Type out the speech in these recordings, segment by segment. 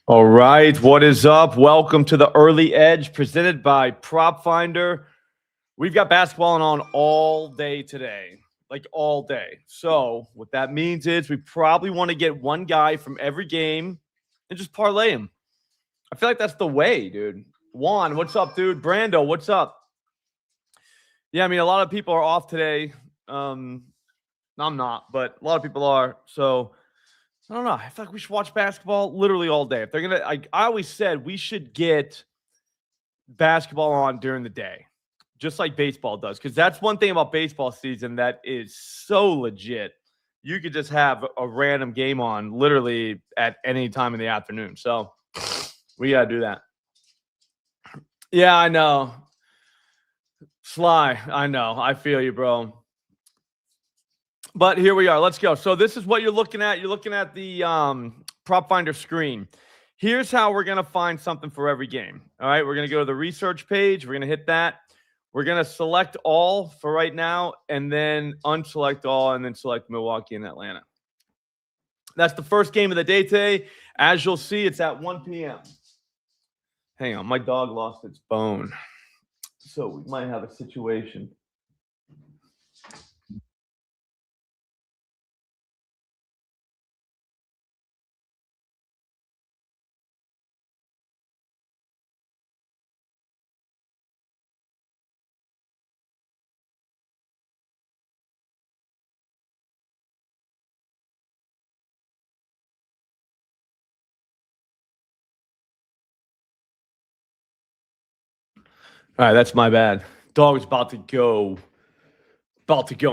All right, what is up? Welcome to the Early Edge presented by Prop Finder. We've got basketball on all day today, like all day. So, what that means is we probably want to get one guy from every game and just parlay him. I feel like that's the way, dude. Juan, what's up, dude? Brando, what's up? Yeah, I mean, a lot of people are off today. I'm not, but a lot of people are. So, I don't know. I feel like we should watch basketball literally all day. If they're gonna, I always said we should get basketball on during the day, just like baseball does, because that's one thing about baseball season that is so legit. You could just have a random game on literally at any time in the afternoon. So we gotta do that. Yeah, I know. Sly, I know. I feel you, bro. But here we are. Let's go. So this is what you're looking at. You're looking at the prop finder screen. Here's how we're going to find something for every game. All right. We're going to go to the research page. We're going to hit that. We're going to select all for right now and then unselect all and then select Milwaukee and Atlanta. That's the first game of the day today. As you'll see, it's at 1 p.m. Hang on. My dog lost its bone. So we might have a situation. All right, that's my bad. Dog is about to go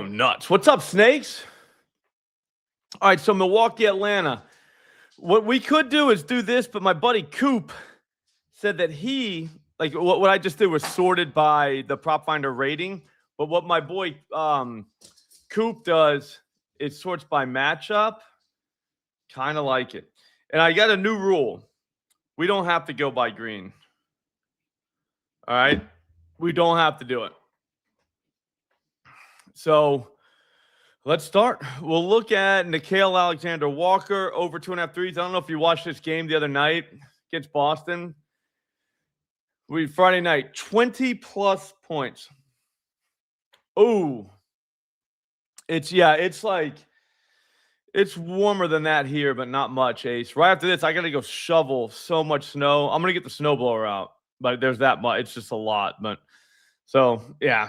nuts. What's up, Snakes? All right, so Milwaukee, Atlanta. What we could do is do this, but my buddy Coop said that he, like what I just did was sorted by the prop finder rating. But what my boy Coop does is sorts by matchup. Kind of like it. And I got a new rule. We don't have to go by green. All right. We don't have to do it. So let's start. We'll look at Nickeil Alexander-Walker over 2.5 threes. I don't know if you watched this game the other night against Boston. Friday night, 20+ points. Oh, it's warmer than that here, but not much, Ace. Right after this, I got to go shovel so much snow. I'm going to get the snowblower out, but there's that much. It's just a lot. But so, yeah,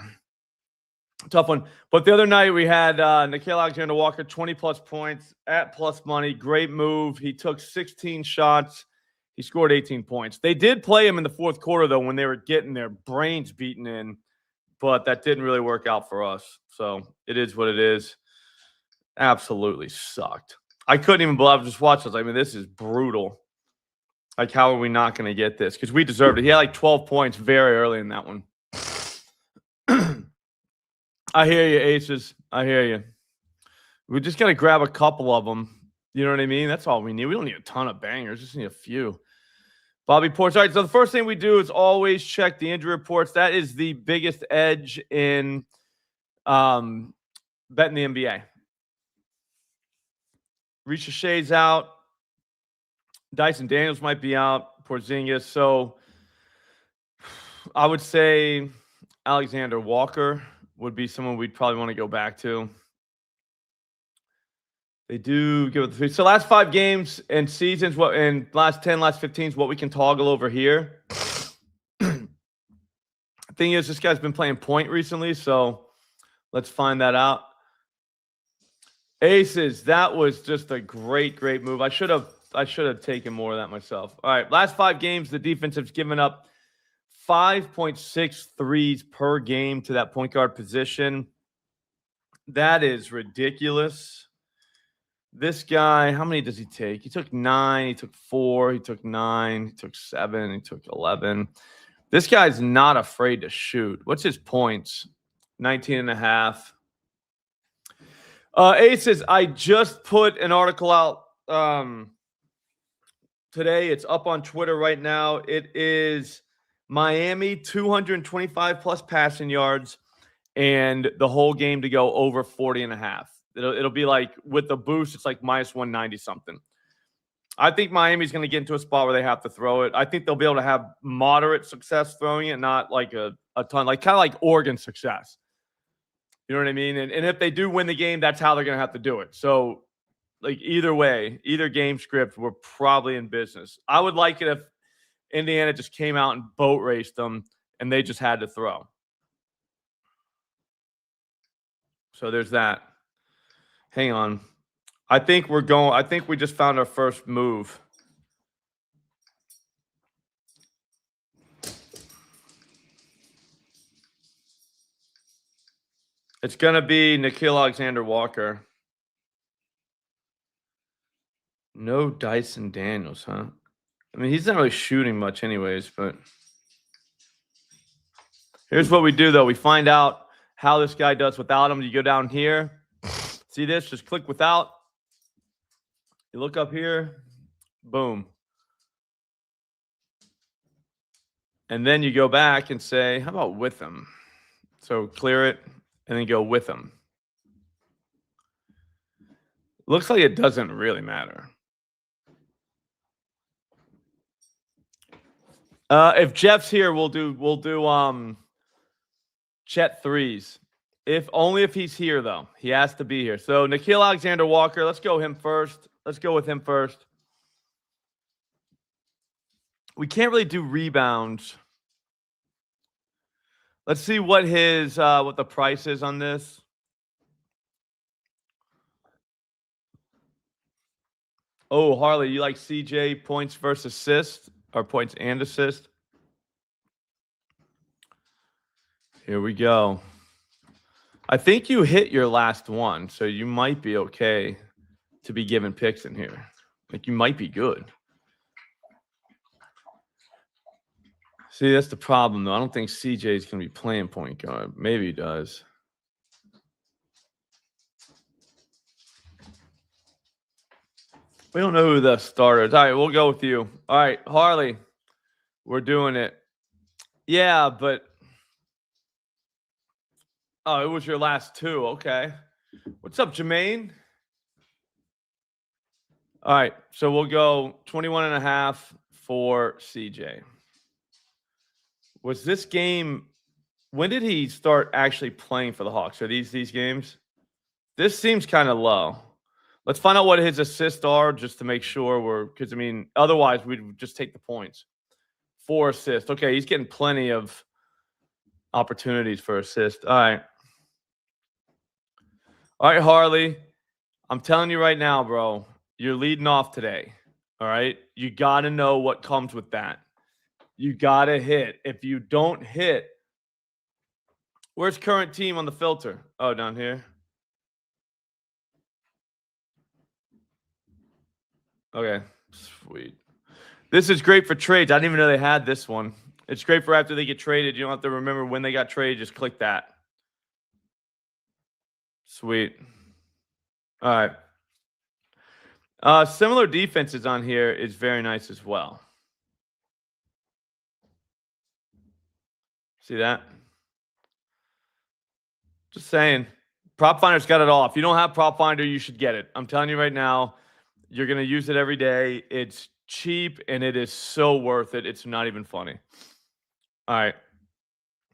tough one. But the other night we had Nickeil Alexander-Walker, 20+ points at plus money. Great move. He took 16 shots. He scored 18 points. They did play him in the fourth quarter, though, when they were getting their brains beaten in, but that didn't really work out for us. So it is what it is. Absolutely sucked. I couldn't even believe I just watched this. I mean, this is brutal. Like, how are we not going to get this? Because we deserved it. He had like 12 points very early in that one. I hear you, Aces. I hear you. We just got to grab a couple of them. You know what I mean? That's all we need. We don't need a ton of bangers. Just need a few. Bobby Ports. All right, so the first thing we do is always check the injury reports. That is the biggest edge in betting the NBA. Shay's out. Dyson Daniels might be out. Porzingis. So I would say Alexander Walker would be someone we'd probably want to go back to. They do give it the three. So last 5 games and seasons, what and last 10, last 15 is what we can toggle over here. Thing is, this guy's been playing point recently, so let's find that out. Aces, that was just a great move. I should have taken more of that myself. All right, last 5 games, the defense has given up 5.6 threes per game to that point guard position. That is ridiculous. This guy, how many does he take? He took 9, he took 4, he took 9, he took 7, he took 11. This guy's not afraid to shoot. What's his points? 19.5. Aces, I just put an article out today. It's up on Twitter right now. It is Miami 225+ passing yards and the whole game to go over 40.5. It'll be like with the boost, it's like minus 190 something. I think Miami's going to get into a spot where they have to throw it. I think they'll be able to have moderate success throwing it, not like a ton, like kind of like Oregon success. You know what I mean? And if they do win the game, that's how they're going to have to do it. So, like either way, either game script, we're probably in business. I would like it if Indiana just came out and boat raced them and they just had to throw. So there's that. Hang on. I think we just found our first move. It's going to be Nickeil Alexander-Walker. No Dyson Daniels, huh? I mean, he's not really shooting much anyways, but here's what we do, though. We find out how this guy does without him. You go down here. See this? Just click without. You look up here. Boom. And then you go back and say, how about with him? So clear it and then go with him. Looks like it doesn't really matter. If Jeff's here, we'll do Chet threes. Only if he's here, though. He has to be here. So Nickeil Alexander-Walker, let's go him first. Let's go with him first. We can't really do rebounds. Let's see what his what the price is on this. Oh, Harley, you like CJ points versus assist or points and assist? Here we go. I think you hit your last one, so you might be okay to be given picks in here. Like, you might be good. See, that's the problem, though. I don't think CJ is going to be playing point guard. Maybe he does. We don't know who the starter is. All right, we'll go with you. All right, Harley, we're doing it. Yeah, but oh, it was your last two. Okay. What's up, Jermaine? All right, so we'll go 21.5 for CJ. Was this game, when did he start actually playing for the Hawks? Are these games? This seems kind of low. Let's find out what his assists are just to make sure because, I mean, otherwise we'd just take the points. 4 assists. Okay, he's getting plenty of opportunities for assists. All right. All right, Harley. I'm telling you right now, bro, you're leading off today. All right? You got to know what comes with that. You got to hit. If you don't hit, where's current team on the filter? Oh, down here. Okay, sweet. This is great for trades. I didn't even know they had this one. It's great for after they get traded. You don't have to remember when they got traded. Just click that. Sweet. All right. Similar defenses on here is very nice as well. See that? Just saying. Prop Finder's got it all. If you don't have Prop Finder, you should get it. I'm telling you right now, you're going to use it every day. It's cheap, and it is so worth it. It's not even funny. All right.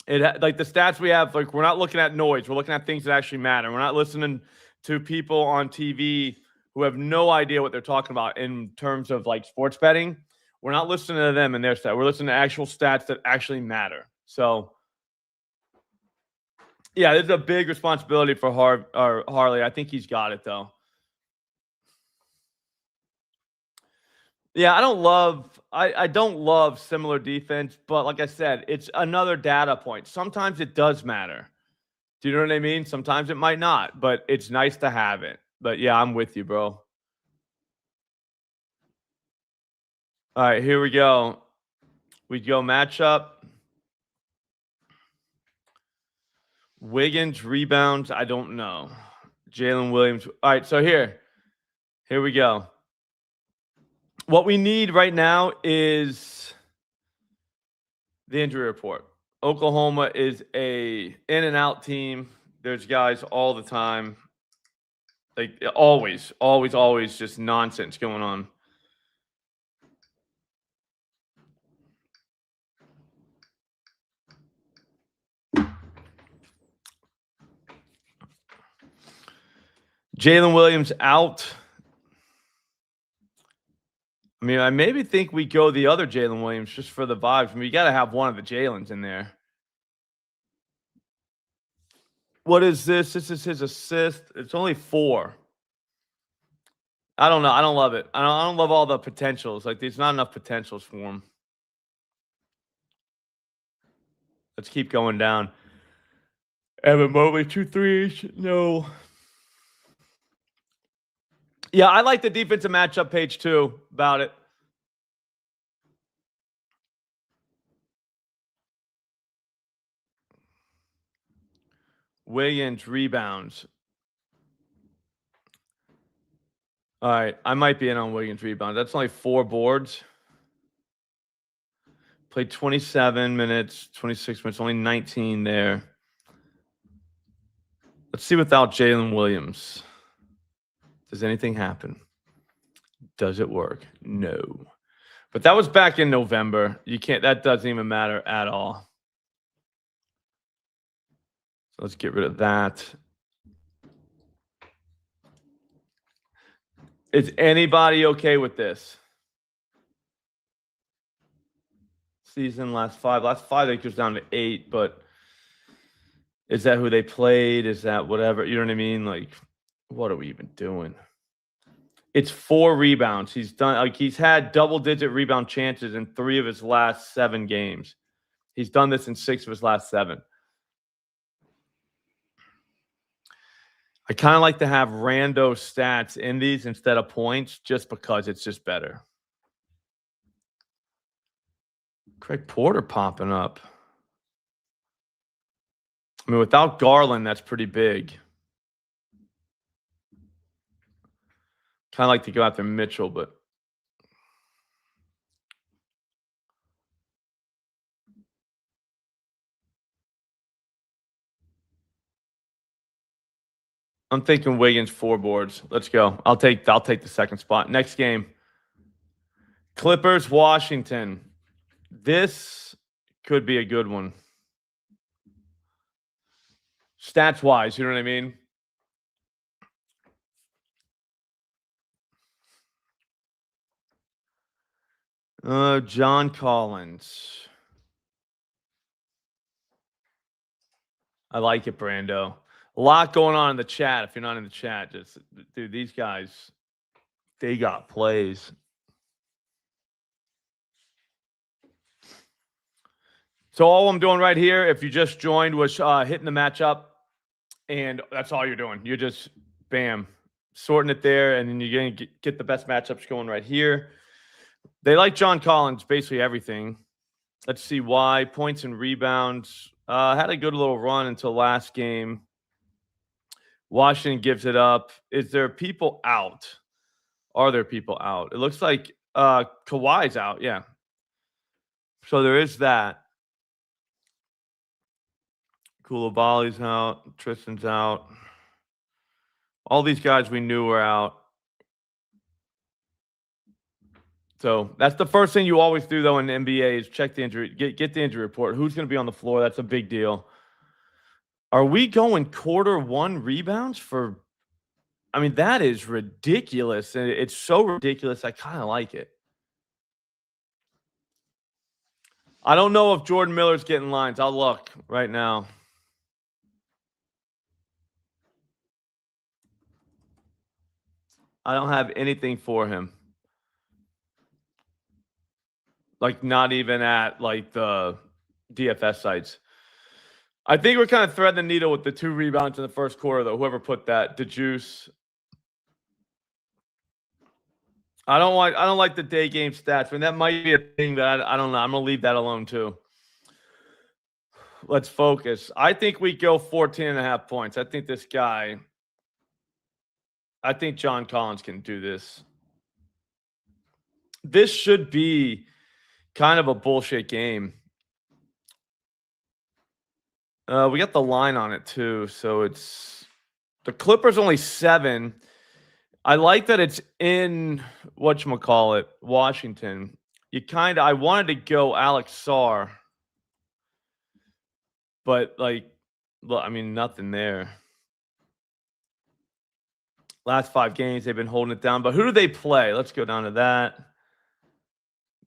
Like the stats we have, like we're not looking at noise. We're looking at things that actually matter. We're not listening to people on TV who have no idea what they're talking about in terms of like sports betting. We're not listening to them and their stats. We're listening to actual stats that actually matter. So, yeah, this is a big responsibility for Harley. I think he's got it, though. Yeah, I don't love similar defense, but like I said, it's another data point. Sometimes it does matter. Do you know what I mean? Sometimes it might not, but it's nice to have it. But yeah, I'm with you, bro. All right, here we go. We go matchup. Wiggins rebounds, I don't know. Jalen Williams. All right, so here we go. What we need right now is the injury report. Oklahoma is a in and out team. There's guys all the time. Like always just nonsense going on. Jalen Williams out. I mean, I maybe think we go the other Jalen Williams just for the vibes. I mean, you got to have one of the Jalen's in there. What is this? This is his assist. It's only 4. I don't know. I don't love it. I don't love all the potentials. Like, there's not enough potentials for him. Let's keep going down. Evan Mobley, 2 threes. No. Yeah, I like the defensive matchup page too about it. Wiggins rebounds. All right, I might be in on Wiggins rebounds. That's only 4 boards. Played 27 minutes, 26 minutes, only 19 there. Let's see without Jalen Williams. Does anything happen? Does it work? No. But that was back in November. You can't, that doesn't even matter at all. So let's get rid of that. Is anybody okay with this? Season last 5. Last 5, they goes down to 8, but is that who they played? Is that whatever? You know what I mean? Like, what are we even doing? It's 4 rebounds. He's done, like, he's had double-digit rebound chances in 3 of his last 7 games. He's done this in 6 of his last 7. I kind of like to have rando stats in these instead of points just because it's just better. Craig Porter popping up. I mean, without Garland, that's pretty big. Kind of like to go after Mitchell, but I'm thinking Wiggins 4 boards. Let's go. I'll take the second spot. Next game. Clippers, Washington. This could be a good one. Stats wise, you know what I mean? John Collins. I like it, Brando. A lot going on in the chat. If you're not in the chat, just, dude, these guys, they got plays. So all I'm doing right here, if you just joined, was hitting the matchup, and that's all you're doing. You're just, bam, sorting it there, and then you're going to get the best matchups going right here. They like John Collins, basically everything. Let's see why. Points and rebounds. Had a good little run until last game. Washington gives it up. Is there people out? Are there people out? It looks like Kawhi's out, yeah. So there is that. Koulibaly's out. Tristan's out. All these guys we knew were out. So that's the first thing you always do, though, in the NBA is check the injury, get the injury report. Who's going to be on the floor? That's a big deal. Are we going quarter 1 rebounds for? I mean, that is ridiculous. And it's so ridiculous. I kind of like it. I don't know if Jordan Miller's getting lines. I'll look right now. I don't have anything for him. Like, not even at, like, the DFS sites. I think we're kind of threading the needle with the 2 rebounds in the first quarter, though. Whoever put that, DeJuice. I don't like the day game stats. I mean, that might be a thing that I don't know. I'm gonna leave that alone too. Let's focus. I think we go 14.5 points. I think this guy. I think John Collins can do this. This should be kind of a bullshit game. We got the line on it too, so it's the Clippers only 7. I like that it's in whatchamacallit, Washington. I wanted to go Alex Sarr, but like, I mean, nothing there. Last 5 games, they've been holding it down. But who do they play? Let's go down to that.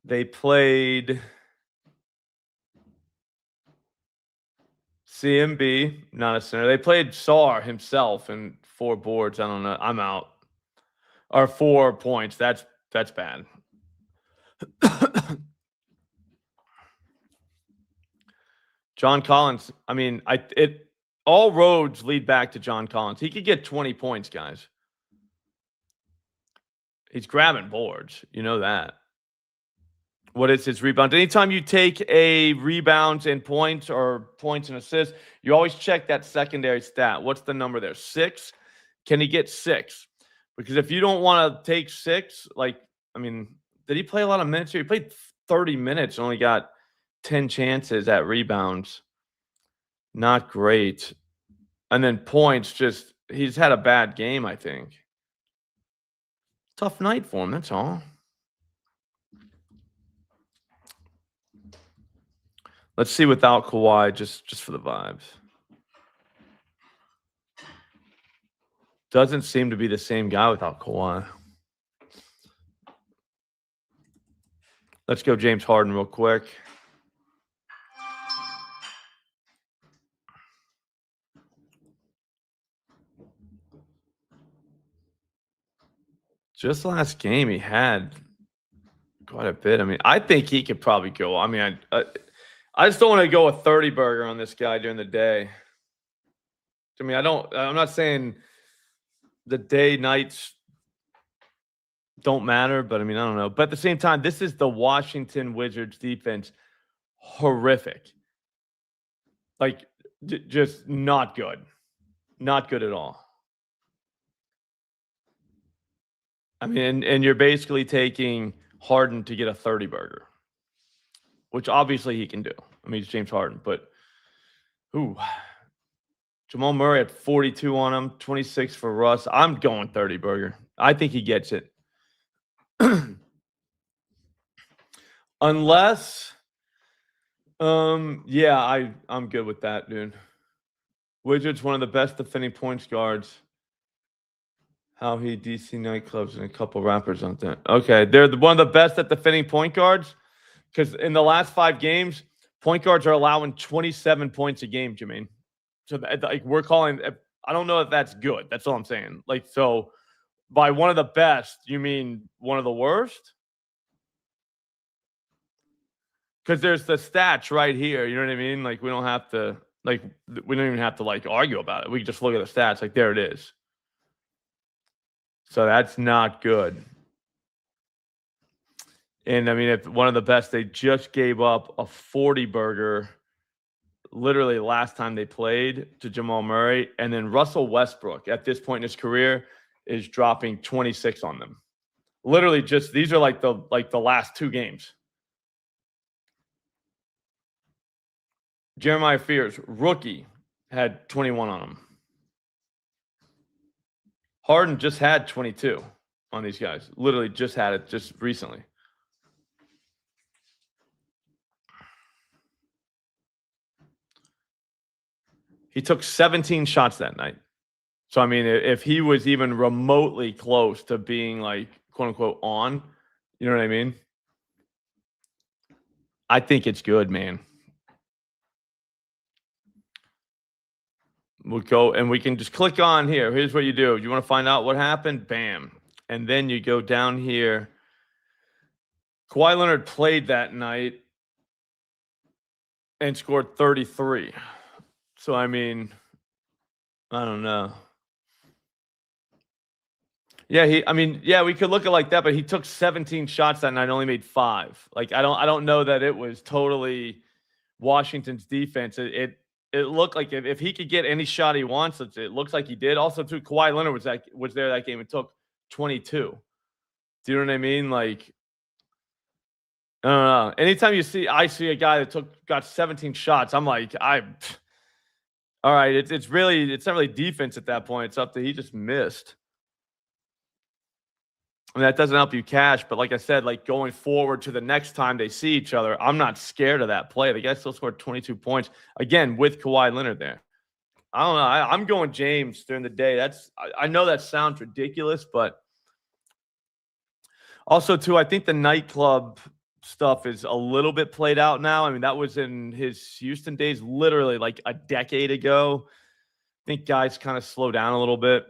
They played CMB, not a center. They played Sar himself and 4 boards. I don't know. I'm out. Or 4 points. That's bad. John Collins. I mean, all roads lead back to John Collins. He could get 20 points, guys. He's grabbing boards. You know that. What is his rebound? Anytime you take a rebounds and points or points and assists, you always check that secondary stat. What's the number there? 6? Can he get 6? Because if you don't want to take 6, like, I mean, did he play a lot of minutes here? He played 30 minutes and only got 10 chances at rebounds. Not great. And then points, just, he's had a bad game, I think. Tough night for him, that's all. Let's see without Kawhi, just for the vibes. Doesn't seem to be the same guy without Kawhi. Let's go James Harden real quick. Just last game, he had quite a bit. I mean, I think he could probably go. I mean, I just don't want to go a 30 burger on this guy during the day. I mean, I'm not saying the day nights don't matter, but I mean, I don't know. But at the same time, this is the Washington Wizards defense. Horrific. Like, just not good. Not good at all. I mean, and you're basically taking Harden to get a 30 burger, which obviously he can do. I mean, it's James Harden, but Jamal Murray had 42 on him, 26 for Russ. I'm going 30 burger. I think he gets it. Unless, yeah, I'm good with that, dude. Wizards, one of the best defending points guards. How he DC nightclubs and a couple rappers on that. Okay, they're one of the best at defending point guards. Because in the last 5 games, point guards are allowing 27 points a game, Jermaine. So like we're calling, I don't know if that's good. That's all I'm saying. Like, so by one of the best, you mean one of the worst? Because there's the stats right here. You know what I mean? Like we don't have to, like we don't even have to like argue about it. We can just look at the stats. Like there it is. So that's not good. And I mean, if one of the best, they just gave up a 40 burger literally last time they played to Jamal Murray. And then Russell Westbrook at this point in his career is dropping 26 on them. Literally just, these are like the last 2 games. Jeremiah Fears, rookie, had 21 on him. Harden just had 22 on these guys. Literally just had it just recently. He took 17 shots that night. So, I mean, if he was even remotely close to being like, quote unquote, on, you know what I mean? I think it's good, man. We'll go and we can just click on here. Here's what you do. You want to find out what happened? Bam. And then you go down here. Kawhi Leonard played that night and scored 33. So, I mean, I don't know. Yeah, we could look at it like that, but he took 17 shots that night and only made 5. Like, I don't know that it was totally Washington's defense. It looked like if he could get any shot he wants, it looks like he did. Also, too, Kawhi Leonard was there that game and took 22. Do you know what I mean? Like, I don't know. Anytime I see a guy that got 17 shots, I'm like, all right. It's not really defense at that point. It's up to he just missed. I mean, that doesn't help you cash, but like I said, like going forward to the next time they see each other, I'm not scared of that play. The guy still scored 22 points, again, with Kawhi Leonard there. I don't know. I'm going James during the day. I know that sounds ridiculous, but also too, I think the nightclub stuff is a little bit played out now. I mean, that was in his Houston days, literally like a decade ago. I think guys kind of slow down a little bit,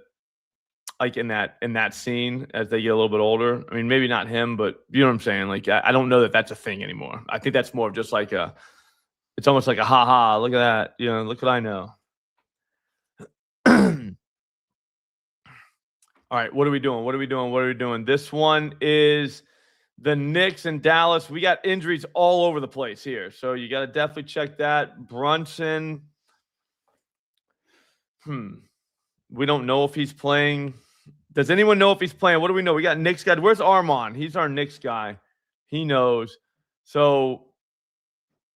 like in that scene as they get a little bit older. I mean, maybe not him, but you know what I'm saying. Like, I don't know that that's a thing anymore. I think that's more of just like it's almost like a ha ha. Look at that. You know, look what I know. All right, what are we doing? What are we doing? What are we doing? This one is the Knicks and Dallas. We got injuries all over the place here. So you got to definitely check that. Brunson. We don't know if he's playing. Does anyone know if he's playing? What do we know? We got Knicks guy. Where's Armand? He's our Knicks guy. He knows. So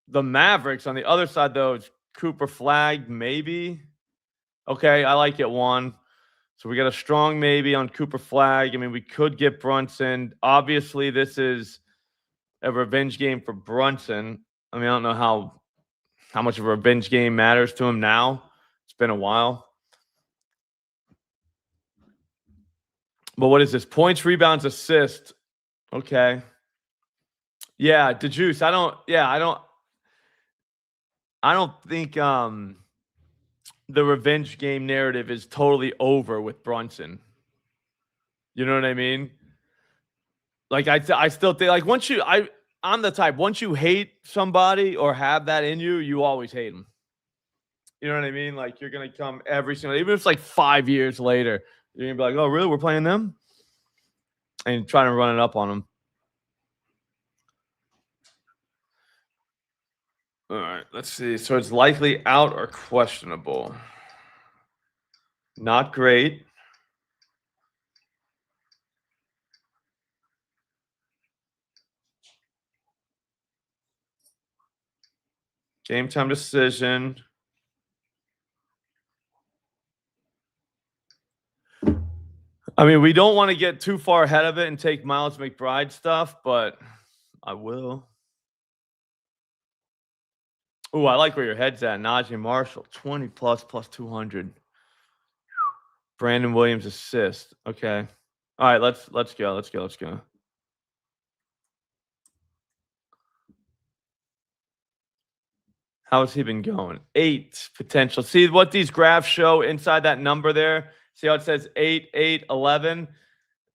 the Mavericks on the other side, though, it's Cooper Flag, maybe. Okay, I like it, Juan. So we got a strong maybe on Cooper Flag. I mean, we could get Brunson. Obviously, this is a revenge game for Brunson. I mean, I don't know how much of a revenge game matters to him now. It's been a while. But what is this? Points, rebounds, assist. Okay. Yeah, DeJuice. I don't think the revenge game narrative is totally over with Brunson. You know what I mean? Like I still think like I'm the type, once you hate somebody or have that in you, you always hate them. You know what I mean? Like you're gonna come every single, even if it's like 5 years later, you're gonna be like, oh really? We're playing them? And trying to run it up on them. All right, let's see. So it's likely out or questionable. Not great. Game time decision. I mean, we don't want to get too far ahead of it and take Miles McBride stuff, but I will. Oh, I like where your head's at. Najee Marshall, 20 plus 200. Brandon Williams assist. Okay. All right, let's go. Let's go. How has he been going? 8 potential. See what these graphs show inside that number there? See how it says 8, 8, 11?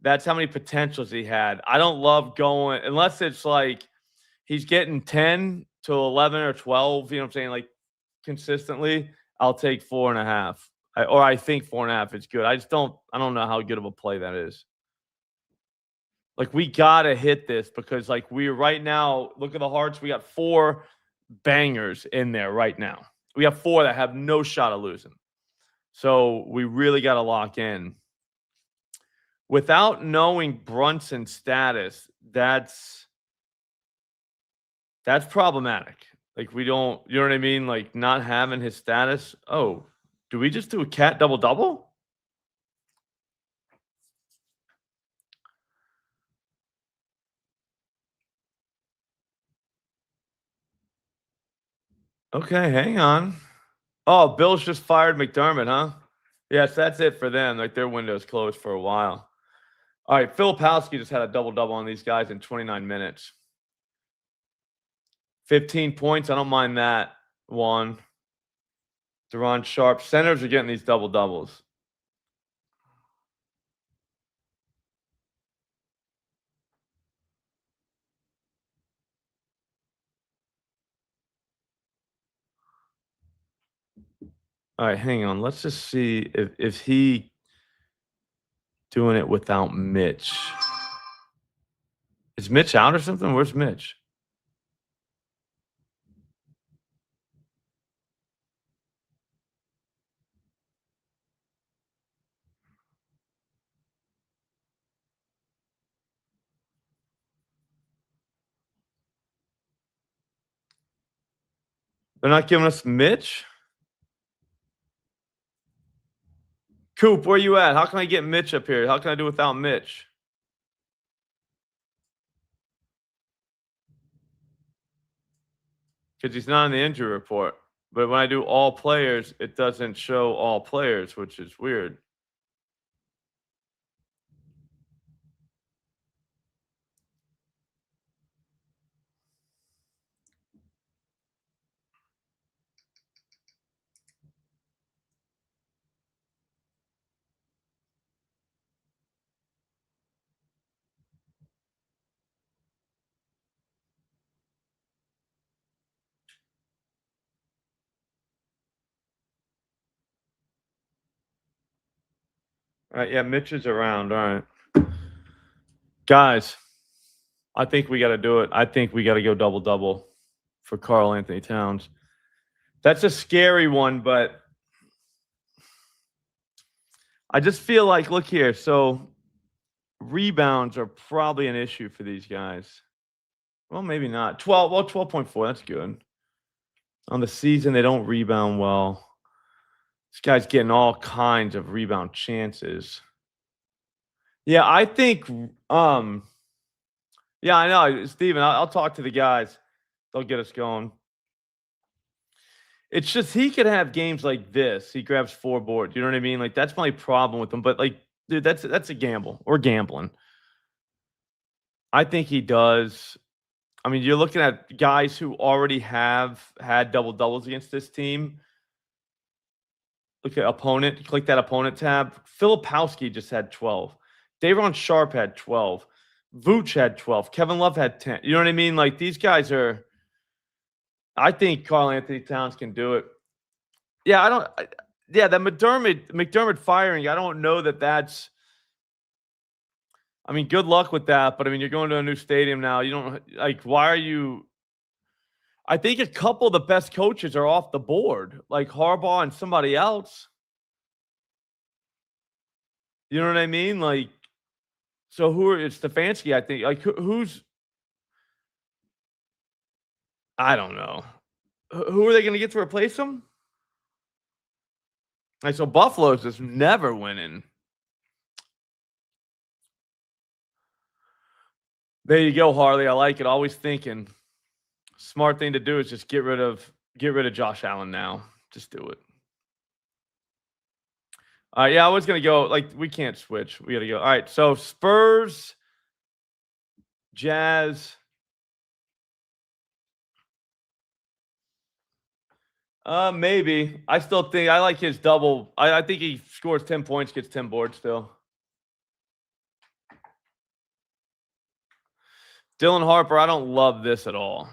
That's how many potentials he had. I don't love going unless it's like he's getting 10 to 11 or 12, you know what I'm saying? Like consistently, I'll take 4.5. I think 4.5 is good. I don't know how good of a play that is. Like we gotta hit this because like we right now, look at the hearts. We got 4 bangers in there right now. We have 4 that have no shot of losing. So we really got to lock in. Without knowing Brunson's status, that's problematic. Like we don't, you know what I mean? Like not having his status. Oh, do we just do a cat double? Okay, hang on. Oh, Bills just fired McDermott, huh? Yes, that's it for them. Like their window's closed for a while. All right, Filipowski just had a double on these guys in 29 minutes. 15 points. I don't mind that. One. Deron Sharp. Centers are getting these doubles. All right, hang on. Let's just see if he doing it without Mitch. Is Mitch out or something? Where's Mitch? They're not giving us Mitch? Coop, where you at? How can I get Mitch up here? How can I do without Mitch? Because he's not on the injury report. But when I do all players, it doesn't show all players, which is weird. All right, yeah, Mitch is around. All right. Guys, I think we got to do it. I think we got to go double-double for Karl Anthony Towns. That's a scary one, but I just feel like, look here. So rebounds are probably an issue for these guys. Well, maybe not. 12.4. That's good. On the season, they don't rebound well. This guy's getting all kinds of rebound chances. Yeah, I think yeah, I know, Steven, I'll talk to the guys. They'll get us going. It's just he could have games like this. He grabs 4 boards. You know what I mean? Like, that's my problem with him. But, like, dude, that's a gamble. Or gambling. I think he does. I mean, you're looking at guys who already have had double doubles against this team. Look at opponent. Click that opponent tab. Filipowski just had 12. Day'Ron Sharp had 12. Vooch had 12. Kevin Love had 10. You know what I mean? Like, these guys are. I think Karl Anthony Towns can do it. Yeah, yeah, that McDermott firing. I don't know that that's. I mean, good luck with that. But I mean, you're going to a new stadium now. You don't like. Why are you? I think a couple of the best coaches are off the board, like Harbaugh and somebody else. You know what I mean? Like, so who are it's Stefanski? I think. Like, who's? I don't know. Who are they going to get to replace him? Like, so Buffalo's just never winning. There you go, Harley. I like it. Always thinking. Smart thing to do is just get rid of Josh Allen now. Just do it. Yeah, I was gonna go. Like, we can't switch. We gotta go. All right. So Spurs, Jazz. Maybe. I still think I like his double. I think he scores 10 points, gets 10 boards still. Dylan Harper, I don't love this at all.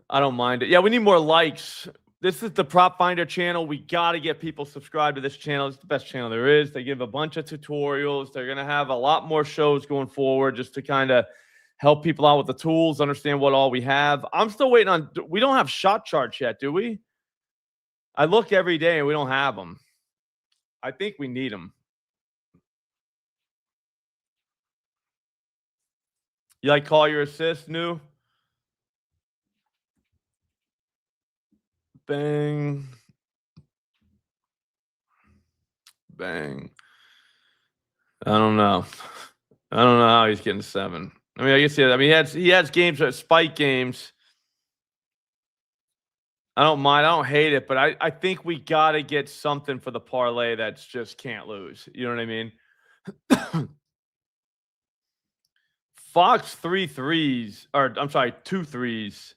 I don't mind it. Yeah, we need more likes. This is the Prop Finder channel. We got to get people subscribed to this channel. It's the best channel there is. They give a bunch of tutorials. They're going to have a lot more shows going forward just to kind of help people out with the tools, understand what all we have. I'm still waiting on – we don't have shot charts yet, do we? I look every day and we don't have them. I think we need them. You like call your assist, new? Bang. Bang. I don't know. I don't know how he's getting 7. I mean, I guess he has games, spike games. I don't mind. I don't hate it, but I think we got to get something for the parlay that's just can't lose. You know what I mean? Fox 3 threes, or I'm sorry, 2 threes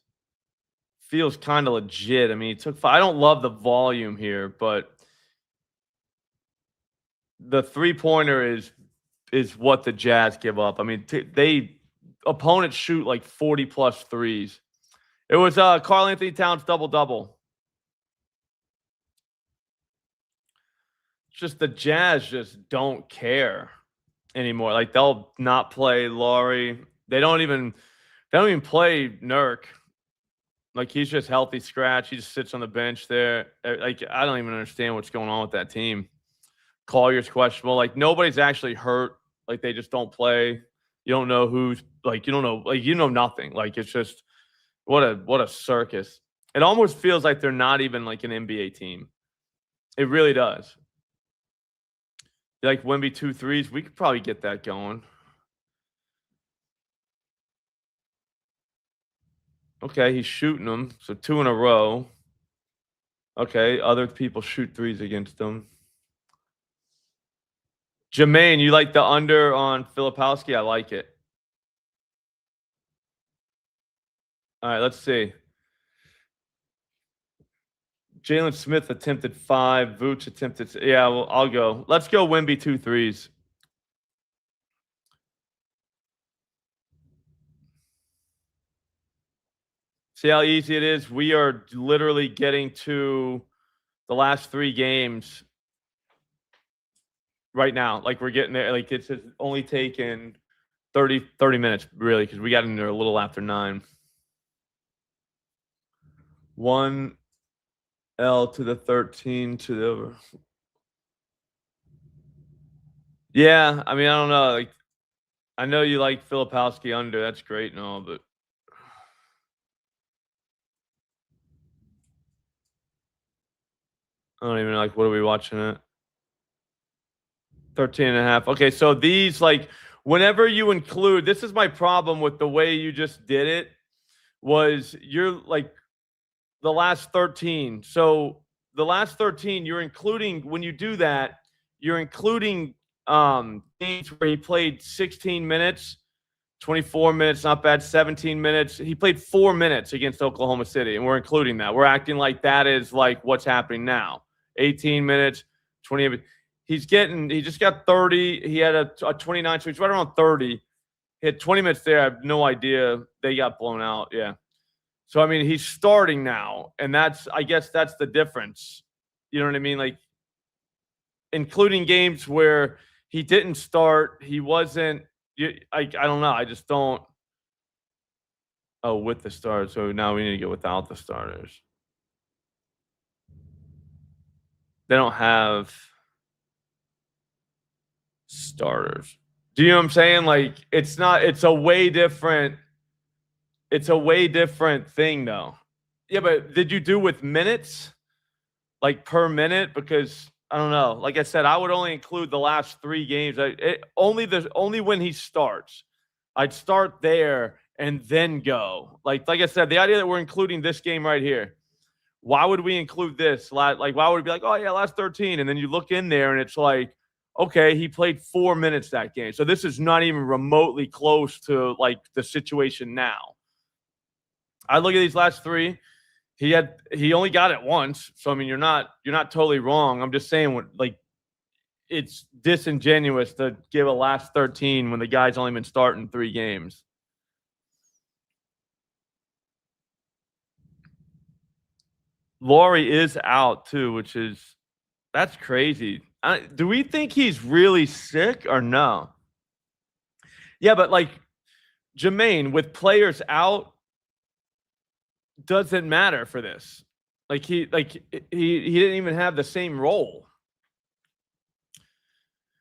feels kind of legit. I mean, I don't love the volume here, but the 3-pointer is what the Jazz give up. I mean, opponents shoot like 40 plus threes. It was Karl Anthony Towns double-double. It's just the Jazz just don't care anymore. Like, they'll not play Laurie. They don't even play Nurk. Like, he's just healthy scratch. He just sits on the bench there. Like, I don't even understand what's going on with that team. Collier's questionable. Like, nobody's actually hurt. Like, they just don't play. You don't know who's like. You don't know. Like, you know nothing. Like, it's just what a circus. It almost feels like they're not even like an NBA team. It really does. Like Wemby 2 threes, we could probably get that going. Okay, he's shooting them. So 2 in a row. Okay, other people shoot threes against them. Jermaine, you like the under on Filipowski? I like it. All right, let's see. Jalen Smith attempted 5. Vooch attempted. Yeah, well, I'll go. Let's go Wemby 2 threes. See how easy it is? We are literally getting to the last 3 games right now. Like we're getting there. Like it's only taken 30 minutes, really, because we got in there a little after 9. 1 L to the 13 to the. Yeah, I mean, I don't know. Like, I know you like Filipowski under. That's great and all, but I don't even know, like, what are we watching at? 13.5. Okay, so these, like, whenever you include, this is my problem with the way you just did it, was you're like the last 13. So the last 13, you're including, when you do that, you're including games where he played 16 minutes, 24 minutes, not bad, 17 minutes. He played 4 minutes against Oklahoma City, and we're including that. We're acting like that is like what's happening now. 18 minutes, 20. He just got 30. He had a 29, so he's right around 30. He had 20 minutes there. I have no idea. They got blown out. Yeah. So, I mean, he's starting now, and I guess that's the difference. You know what I mean? Like, including games where he didn't start, he wasn't. I don't know. I just don't. Oh, with the starters. So now we need to go without the starters. They don't have starters. Do you know what I'm saying? Like, it's not. It's a way different thing, though. Yeah, but did you do with minutes, like per minute? Because I don't know. Like I said, I would only include the last 3 games. Only when he starts. I'd start there and then go. Like I said, the idea that we're including this game right here. Why would we include this? Like, why would it be like, oh yeah, last 13, and then you look in there and it's like, okay, he played 4 minutes that game. So this is not even remotely close to like the situation now. I look at these last 3. He only got it once. So I mean, you're not totally wrong. I'm just saying, like, it's disingenuous to give a last 13 when the guy's only been starting 3 games. Laurie is out too, which is that's crazy. Do we think he's really sick or no? Yeah, but like Jermaine, with players out, doesn't matter for this. Like he didn't even have the same role.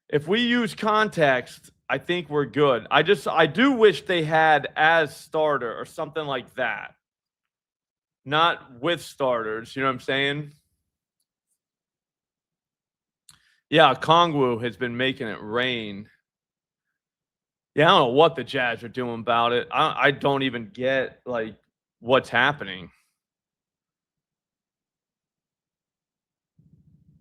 If we use context, I think we're good. I do wish they had as starter or something like that. Not with starters, you know what I'm saying? Yeah, Kongwu has been making it rain. Yeah, I don't know what the Jazz are doing about it. I don't even get like what's happening.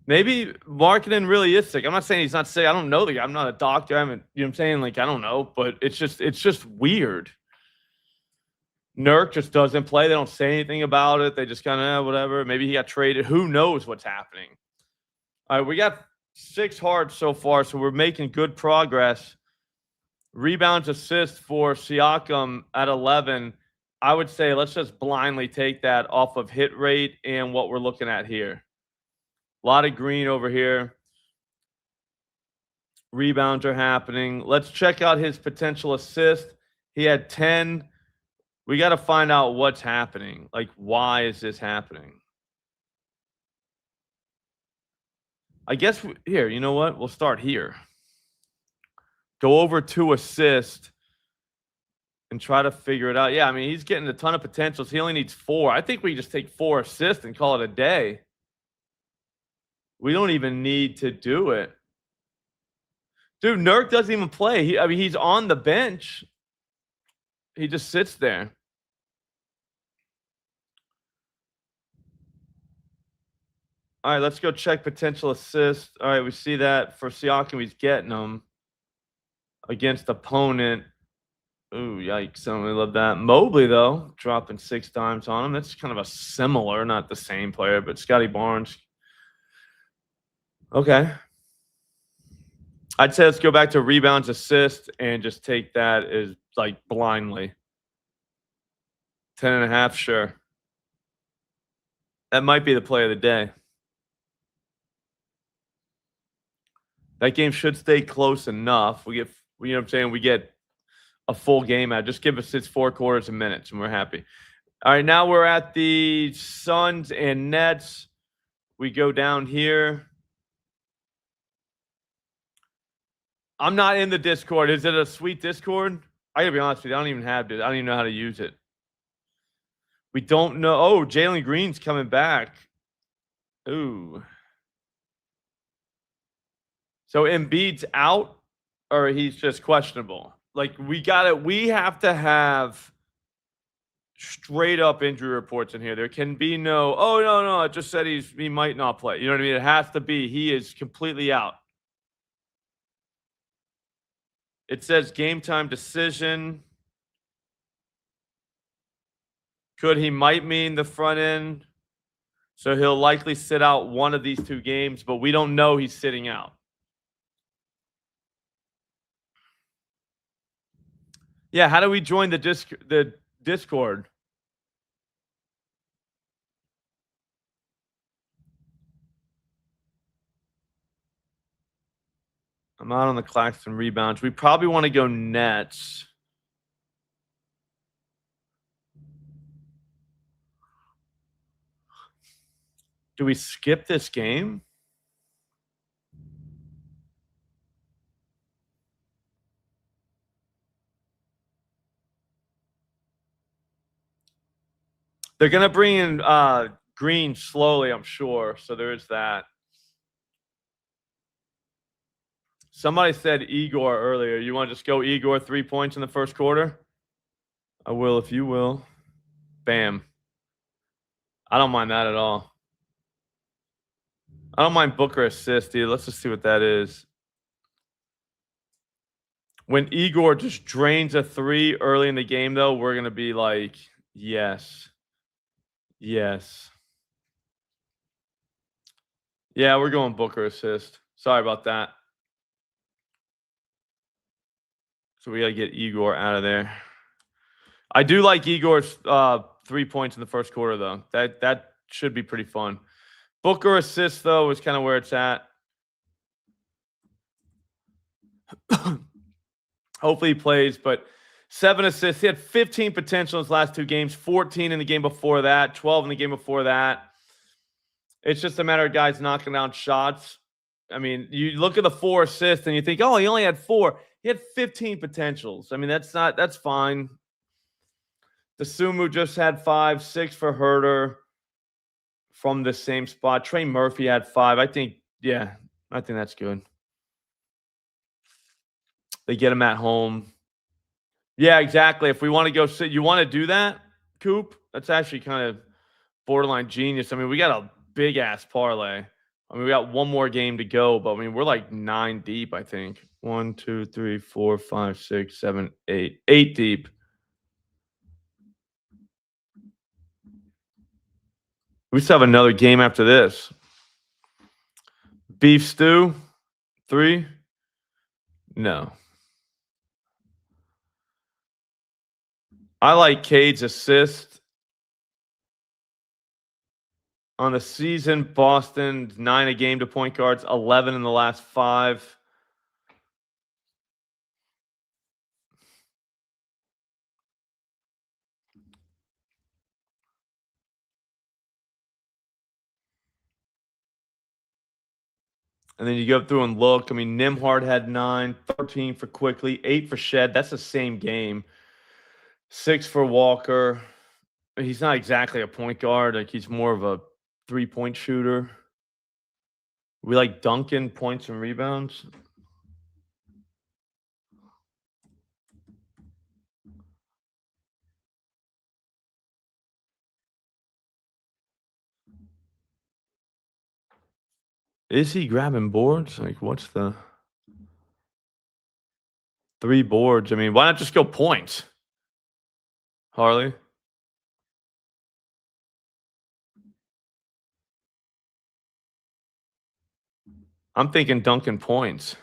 Maybe Markkinen really is sick. I'm not saying he's not sick. I don't know the guy. I'm not a doctor. I haven't, you know what I'm saying? Like, I don't know, but it's just weird. Nurk just doesn't play. They don't say anything about it. They just kind of whatever. Maybe he got traded. Who knows what's happening? All right, we got 6 hearts so far, so we're making good progress. Rebounds, assists for Siakam at 11. I would say let's just blindly take that off of hit rate and what we're looking at here. A lot of green over here. Rebounds are happening. Let's check out his potential assist. He had 10. We got to find out what's happening. Like, why is this happening? I guess here, you know what? We'll start here. Go over to assist and try to figure it out. Yeah, I mean, he's getting a ton of potentials. He only needs 4. I think we just take 4 assists and call it a day. We don't even need to do it. Dude, Nurk doesn't even play. He's on the bench. He just sits there. All right, let's go check potential assists. All right, we see that for Siakam, he's getting them against opponent. Ooh, yikes. I don't love that. Mobley, though, dropping 6 times on him. That's kind of a similar, not the same player, but Scotty Barnes. Okay. I'd say let's go back to rebounds, assists, and just take that as like blindly. 10.5, sure. That might be the play of the day. That game should stay close enough. We get, you know what I'm saying? We get a full game out. Just give us its 4 quarters and minutes, and we're happy. All right, now we're at the Suns and Nets. We go down here. I'm not in the Discord. Is it a sweet Discord? I gotta be honest with you. I don't even have it. I don't even know how to use it. We don't know. Oh, Jalen Green's coming back. Ooh. So Embiid's out, or he's just questionable. Like we have to have straight up injury reports in here. There can be no, oh no, it just said he might not play. You know what I mean? It has to be he is completely out. It says game time decision. He might mean the front end. So he'll likely sit out one of these 2 games, but we don't know he's sitting out. Yeah, how do we join the Discord? I'm out on the Claxton rebounds. We probably want to go Nets. Do we skip this game? They're going to bring in Green slowly, I'm sure. So there is that. Somebody said Igor earlier. You want to just go Igor 3 points in the first quarter? I will if you will. Bam. I don't mind that at all. I don't mind Booker assist, dude. Let's just see what that is. When Igor just drains a 3 early in the game, though, we're going to be like, yes. Yes. Yeah, we're going Booker assist. Sorry about that. So we got to get Igor out of there. I do like Igor's 3 points in the first quarter, though. That should be pretty fun. Booker assist, though, is kind of where it's at. Hopefully he plays, but 7 assists. He had 15 potential in his last 2 games, 14 in the game before that, 12 in the game before that. It's just a matter of guys knocking down shots. I mean, you look at the 4 assists and you think, oh, he only had 4. He had 15 potentials. I mean, that's fine. The Sumu just had 5, 6 for Herter from the same spot. Trey Murphy had 5. I think that's good. They get him at home. Yeah, exactly. If we want to go sit, you want to do that, Coop? That's actually kind of borderline genius. I mean, we got a big ass parlay. I mean, we got one more game to go, but I mean, we're like 9 deep, I think. 1, 2, 3, 4, 5, 6, 7, 8. 8 deep. We still have another game after this. Beef stew, 3. No. I like Cade's assist. On the season, Boston, 9 a game to point guards, 11 in the last 5. And then you go through and look. I mean, Nimhard had 9, 13 for Quickly, 8 for Shed. That's the same game. 6 for Walker. He's not exactly a point guard. Like, he's more of a 3-point shooter. We like Duncan points and rebounds. Is he grabbing boards? Like, what's the 3 boards? I mean, why not just go points, Harley? I'm thinking Duncan points.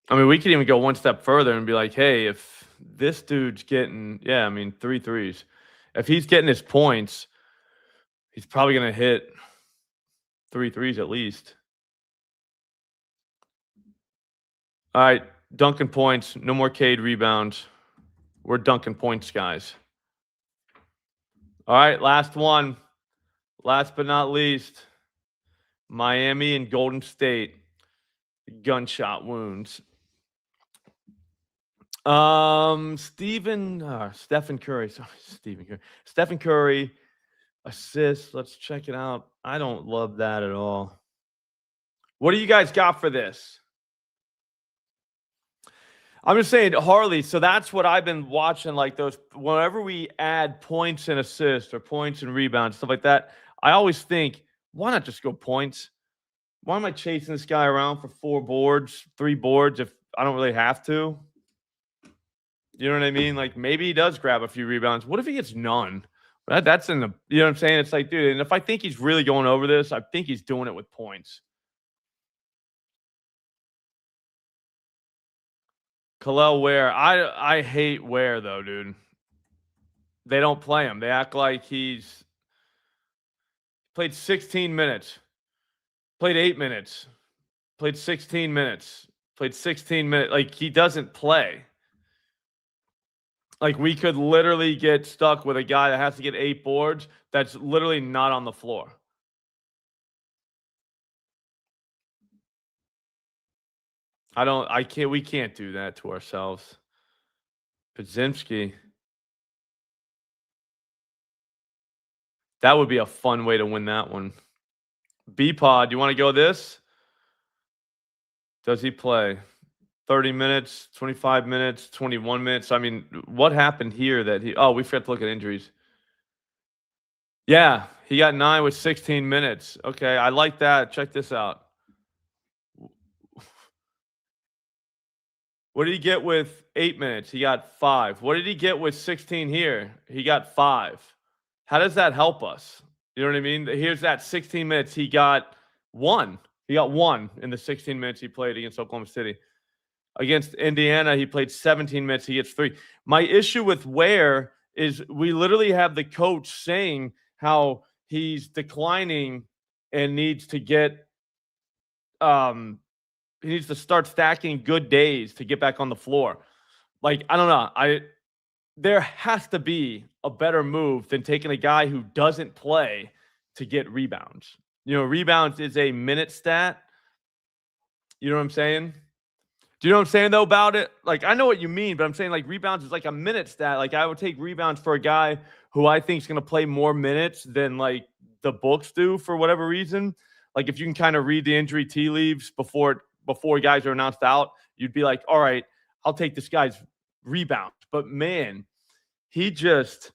I mean, we could even go one step further and be like, hey, if this dude's getting, yeah, I mean, 3 threes. If he's getting his points, he's probably going to hit 3 threes at least. All right, Duncan points. No more Cade rebounds. We're Duncan points, guys. All right, last one. Last but not least, Miami and Golden State. Gunshot wounds. Stephen Curry. Sorry, Stephen Curry. Stephen Curry assists. Let's check it out. I don't love that at all. What do you guys got for this? I'm just saying, Harley. So that's what I've been watching. Like those, whenever we add points and assists or points and rebounds, stuff like that, I always think, why not just go points? Why am I chasing this guy around for 4 boards, 3 boards if I don't really have to? You know what I mean? Like maybe he does grab a few rebounds. What if he gets none? That's in the, you know what I'm saying? It's like, dude, and if I think he's really going over this, I think he's doing it with points. Khalil Ware. I hate Ware though, dude. They don't play him. They act like he's played 16 minutes, played 8 minutes, played 16 minutes, played 16 minutes. Like he doesn't play. Like we could literally get stuck with a guy that has to get 8 boards that's literally not on the floor. We can't do that to ourselves. Podziemski. That would be a fun way to win that one. B-Pod, you want to go this? Does he play 30 minutes, 25 minutes, 21 minutes? I mean, what happened here that we forgot to look at injuries. Yeah, he got 9 with 16 minutes. Okay, I like that. Check this out. What did he get with 8 minutes? He got 5. What did he get with 16 here? He got 5. How does that help us? You know what I mean? Here's that 16 minutes. He got 1. He got 1 in the 16 minutes he played against Oklahoma City. Against Indiana, he played 17 minutes. He gets 3. My issue with Ware is we literally have the coach saying how he's declining and needs to get he needs to start stacking good days to get back on the floor. Like, I don't know. There has to be a better move than taking a guy who doesn't play to get rebounds. You know, rebounds is a minute stat. You know what I'm saying? Do you know what I'm saying, though, about it? Like, I know what you mean, but I'm saying, like, rebounds is like a minute stat. Like, I would take rebounds for a guy who I think is going to play more minutes than, like, the books do for whatever reason. Like, if you can kind of read the injury tea leaves before guys are announced out, you'd be like, all right, I'll take this guy's rebound. But, man, he just,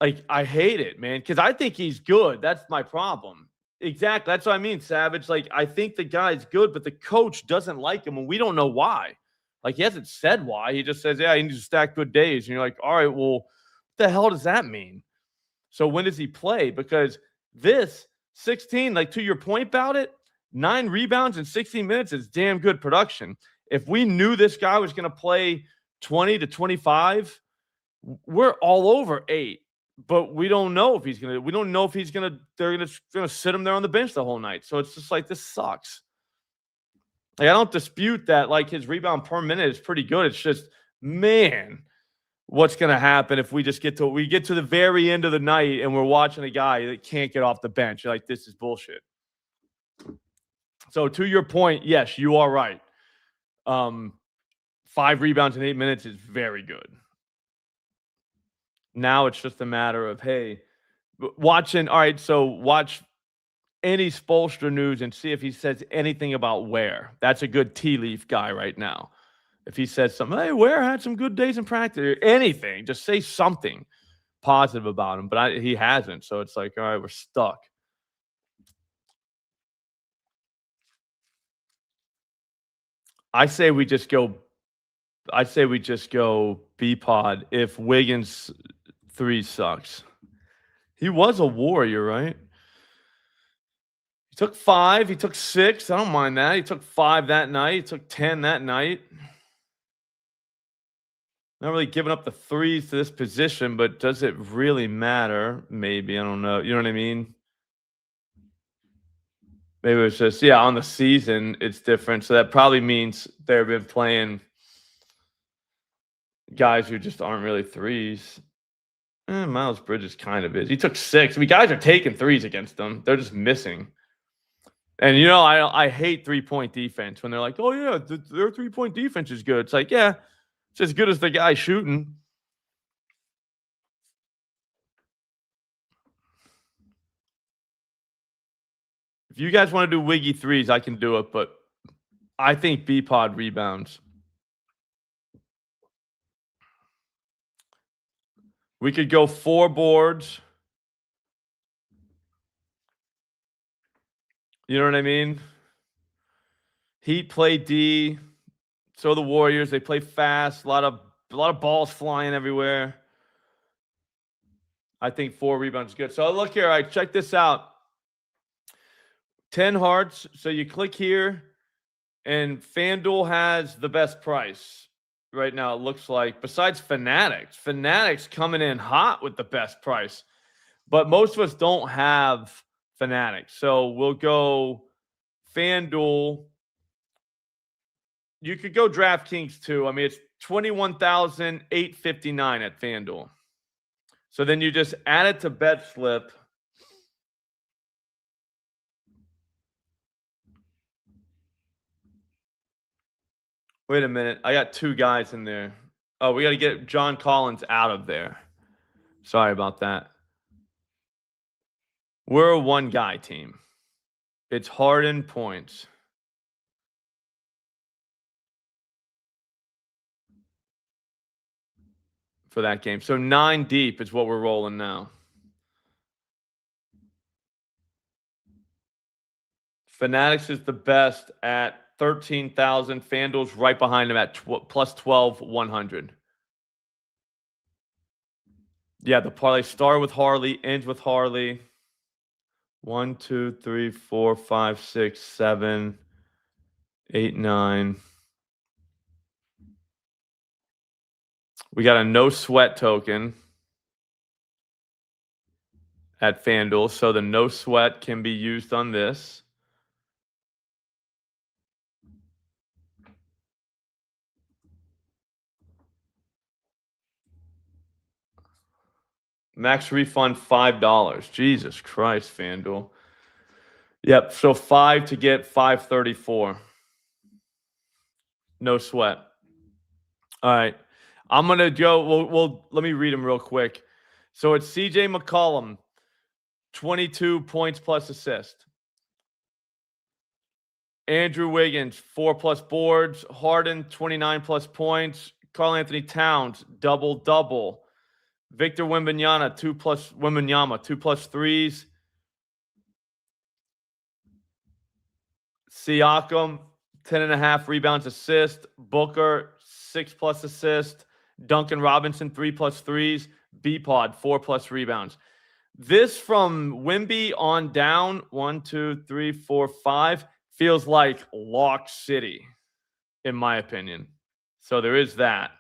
like, I hate it, man, because I think he's good. That's my problem. Exactly. That's what I mean, Savage. Like, I think the guy's good, but the coach doesn't like him, and we don't know why. Like, he hasn't said why. He just says, yeah, he needs to stack good days. And you're like, all right, well, what the hell does that mean? So when does he play? Because this 16, like to your point about it, 9 rebounds in 16 minutes is damn good production. If we knew this guy was going to play 20 to 25, we're all over 8. But we don't know if he's gonna. We don't know if he's gonna. They're gonna sit him there on the bench the whole night. So it's just like, this sucks. Like, I don't dispute that. Like, his rebound per minute is pretty good. It's just, man, what's gonna happen if we get to the very end of the night and we're watching a guy that can't get off the bench? You're like, this is bullshit. So to your point, yes, you are right. 5 rebounds in 8 minutes is very good. Now it's just a matter of, hey, watching. All right, so watch any Spoelstra news and see if he says anything about Ware. That's a good tea leaf guy right now. If he says something, hey, Ware had some good days in practice, or anything, just say something positive about him. But he hasn't. So it's like, all right, we're stuck. I say we just go. I say we just go B pod if Wiggins 3 sucks. He was a warrior, right? He took 5. He took 6. I don't mind that. He took 5 that night. He took 10 that night. Not really giving up the threes to this position, but does it really matter? Maybe. I don't know. You know what I mean? Maybe it's just, yeah, on the season, it's different. So that probably means they've been playing guys who just aren't really threes. Miles Bridges kind of is. He took 6. I mean, guys are taking threes against them. They're just missing. And, you know, I hate three-point defense when they're like, oh, yeah, their three-point defense is good. It's like, yeah, it's as good as the guy shooting. If you guys want to do Wiggy threes, I can do it, but I think B-Pod rebounds. We could go 4 boards. You know what I mean? Heat play D. So the Warriors, they play fast. A lot of balls flying everywhere. I think 4 rebounds is good. So look here. All right, check this out. 10 hearts. So you click here, and FanDuel has the best price right now, it looks like, besides Fanatics. Fanatics coming in hot with the best price. But most of us don't have Fanatics. So we'll go FanDuel. You could go DraftKings too. I mean, it's $21,859 at FanDuel. So then you just add it to BetSlip. Wait a minute. I got 2 guys in there. Oh, we got to get John Collins out of there. Sorry about that. We're a 1-guy team. It's Harden points. For that game. So 9 deep is what we're rolling now. Fanatics is the best at 13,000. FanDuel's right behind him at plus 12,100. Yeah, the parlay start with Harley, ends with Harley. 1, 2, 3, 4, 5, 6, 7, 8, 9. We got a no sweat token at FanDuel, so the no sweat can be used on this. Max refund $5. Jesus Christ, FanDuel. Yep, so 5 to get 534. No sweat. All right. I'm going to go. Well, let me read them real quick. So it's CJ McCollum, 22 points plus assist. Andrew Wiggins, 4+ boards. Harden, 29+ points. Karl Anthony Towns, double-double. Victor Wembanyama, 2+ threes. Siakam, 10.5 rebounds, assist. Booker, 6+ assist. Duncan Robinson, 3+ threes. B-Pod, 4+ rebounds. This from Wemby on down, 1, 2, 3, 4, 5, feels like Lock City, in my opinion. So there is that.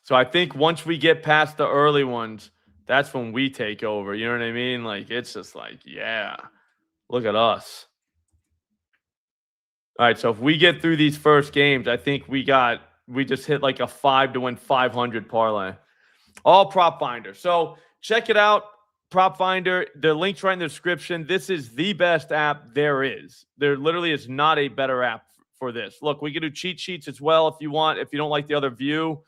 So I think once we get past the early ones, that's when we take over. You know what I mean? Like, it's just like, yeah, look at us. All right, so if we get through these first games, I think we just hit like a 5 to win 500 parlay. All Prop Finder. So check it out, Prop Finder. The link's right in the description. This is the best app there is. There literally is not a better app for this. Look, we can do cheat sheets as well if you want, if you don't like the other view.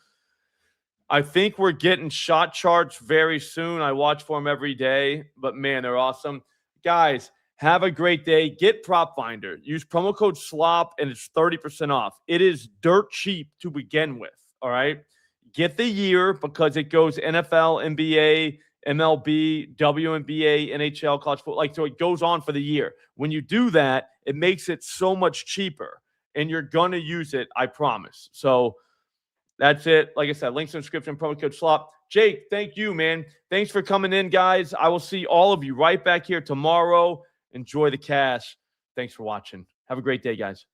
I think we're getting shot charts very soon. I watch for them every day, but man, they're awesome. Guys, have a great day. Get Prop Finder. Use promo code SLOP and it's 30% off. It is dirt cheap to begin with, all right? Get the year because it goes NFL, NBA, MLB, WNBA, NHL, college football. Like, so it goes on for the year. When you do that, it makes it so much cheaper, and you're going to use it, I promise. So that's it. Like I said, links in the description, promo code SLOP. Jake, thank you, man. Thanks for coming in, guys. I will see all of you right back here tomorrow. Enjoy the cash. Thanks for watching. Have a great day, guys.